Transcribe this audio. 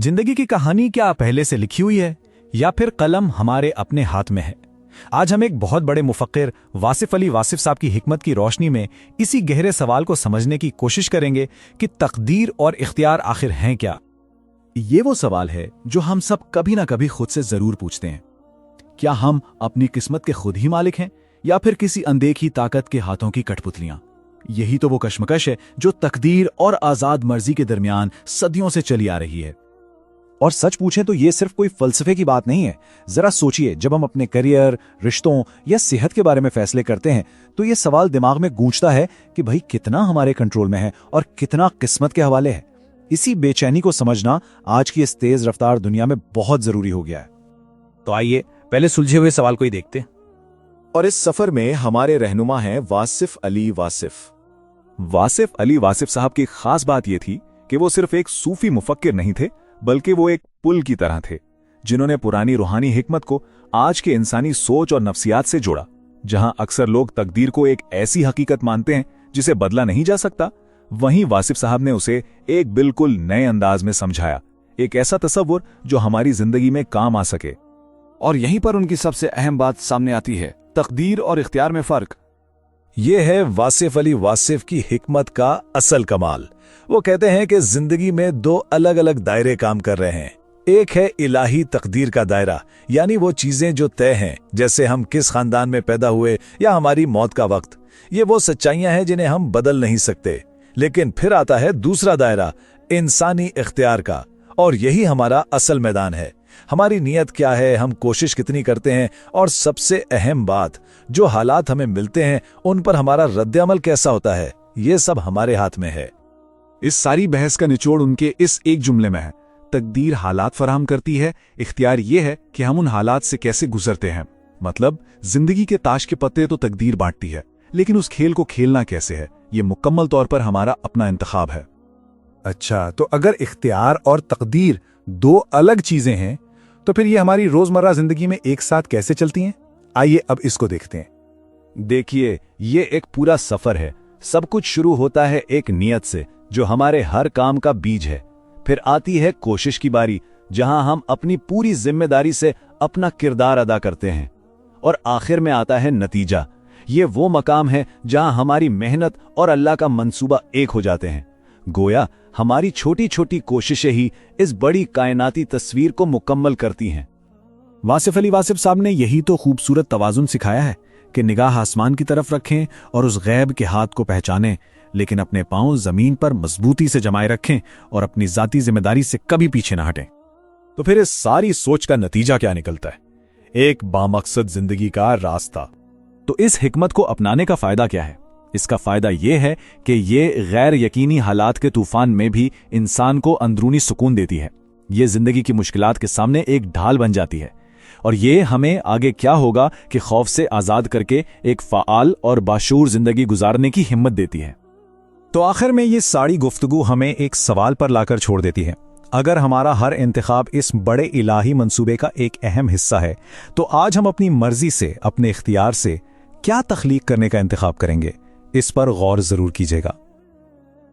जिंदगी की कहानी क्या पहले से लिखी हुई है या फिर कलम हमारे अपने हाथ में है? आज हम एक बहुत बड़े मुफक्किर वासिफ अली वासिफ साहब की हिकमत की रोशनी में इसी गहरे सवाल को समझने की कोशिश करेंगे कि तकदीर और इख्तियार आखिर हैं क्या। ये वो सवाल है जो हम सब कभी ना कभी खुद से जरूर पूछते हैं। क्या हम अपनी किस्मत के खुद ही मालिक हैं या फिर किसी अनदेखी ताकत के हाथों की कठपुतलियां? यही तो वो कश्मकश है जो तकदीर और आजाद मर्जी के दरमियान सदियों से चली आ रही है। और सच पूछें तो ये सिर्फ कोई फलसफे की बात नहीं है। जरा सोचिए, जब हम अपने करियर, रिश्तों या सेहत के बारे में फैसले करते हैं तो ये सवाल दिमाग में गूंजता है कि भाई कितना हमारे कंट्रोल में है और कितना किस्मत के हवाले है। इसी बेचैनी को समझना आज की इस तेज रफ्तार दुनिया में बहुत जरूरी हो गया है। तो आइए पहले सुलझे हुए सवाल को ही देखते हैं। और इस सफर में हमारे रहनुमा हैं वासिफ अली वासिफ। वासिफ अली वासिफ साहब की खास बात यह थी कि वो सिर्फ एक सूफी मुफक्किर नहीं थे, बल्कि वो एक पुल की तरह थे जिन्होंने पुरानी रूहानी हिकमत को आज के इंसानी सोच और नफ्सियात से जोड़ा। जहां अक्सर लोग तकदीर को एक ऐसी हकीकत मानते हैं जिसे बदला नहीं जा सकता, वहीं वासिफ साहब ने उसे एक बिल्कुल नए अंदाज में समझाया, एक ऐसा तसव्वुर जो हमारी जिंदगी में काम आ सके। और यहीं पर उनकी सबसे अहम बात सामने आती है, तकदीर और इख्तियार में फर्क। ये है वासिफ अली वासिफ की हिकमत का असल कमाल। वो कहते हैं कि जिंदगी में दो अलग अलग दायरे काम कर रहे हैं। एक है इलाही तकदीर का दायरा, यानी वो चीजें जो तय हैं, जैसे हम किस खानदान में पैदा हुए या हमारी मौत का वक्त। ये वो सच्चाइयां हैं जिन्हें हम बदल नहीं सकते। लेकिन फिर आता है दूसरा दायरा, इंसानी इख्तियार का, और यही हमारा असल मैदान है। हमारी नीयत क्या है, हम कोशिश कितनी करते हैं, और सबसे अहम बात, जो हालात हमें मिलते हैं उन पर हमारा रद्द-ए-अमल कैसा होता है, ये सब हमारे हाथ में है। इस सारी बहस का निचोड़ उनके इस एक जुमले में है, तकदीर हालात फराहम करती है, इख्तियार ये है कि हम उन हालात से कैसे गुजरते हैं। मतलब जिंदगी के ताश के पत्ते तो तकदीर बांटती है, लेकिन उस खेल को खेलना कैसे है, ये मुकम्मल तौर पर हमारा अपना इंतखाब है। अच्छा, तो अगर इख्तियार और तकदीर दो अलग चीजें हैं तो फिर ये हमारी रोजमर्रा जिंदगी में एक साथ कैसे चलती हैं? आइए अब इसको देखते हैं। देखिए, ये एक पूरा सफर है। सब कुछ शुरू होता है एक नियत से जो हमारे हर काम का बीज है। फिर आती है कोशिश की बारी, जहां हम अपनी पूरी जिम्मेदारी से अपना किरदार अदा करते हैं। और आखिर में आता है नतीजा। ये वो मकाम है जहां हमारी मेहनत और अल्लाह का मंसूबा एक हो जाते हैं। गोया हमारी छोटी छोटी कोशिशें ही इस बड़ी कायनाती तस्वीर को मुकम्मल करती हैं। वासिफ अली वासिफ साहब ने यही तो खूबसूरत तवाजुन सिखाया है कि निगाह आसमान की तरफ रखें और उस गैब के हाथ को पहचानें, लेकिन अपने पांव जमीन पर मजबूती से जमाए रखें और अपनी जाती जिम्मेदारी से कभी पीछे न हटें। तो फिर इस सारी सोच का नतीजा क्या निकलता है? एक बामकसद जिंदगी का रास्ता। तो इस हिकमत को अपनाने का फायदा क्या है? इसका फायदा यह है कि ये गैर यकीनी हालात के तूफान में भी इंसान को अंदरूनी सुकून देती है। ये जिंदगी की मुश्किलात के सामने एक ढाल बन जाती है, और ये हमें आगे क्या होगा कि खौफ से आजाद करके एक फाआल और बाशूर जिंदगी गुजारने की हिम्मत देती है। तो आखिर में ये सारी गुफ्तगू हमें एक सवाल पर लाकर छोड़ देती है। अगर हमारा हर इंतखाब इस बड़े इलाही मंसूबे का एक अहम हिस्सा है, तो आज हम अपनी मर्जी से, अपने इख्तियार से क्या तख्लीक करने का इंतखाब करेंगे? इस पर गौर जरूर कीजिएगा।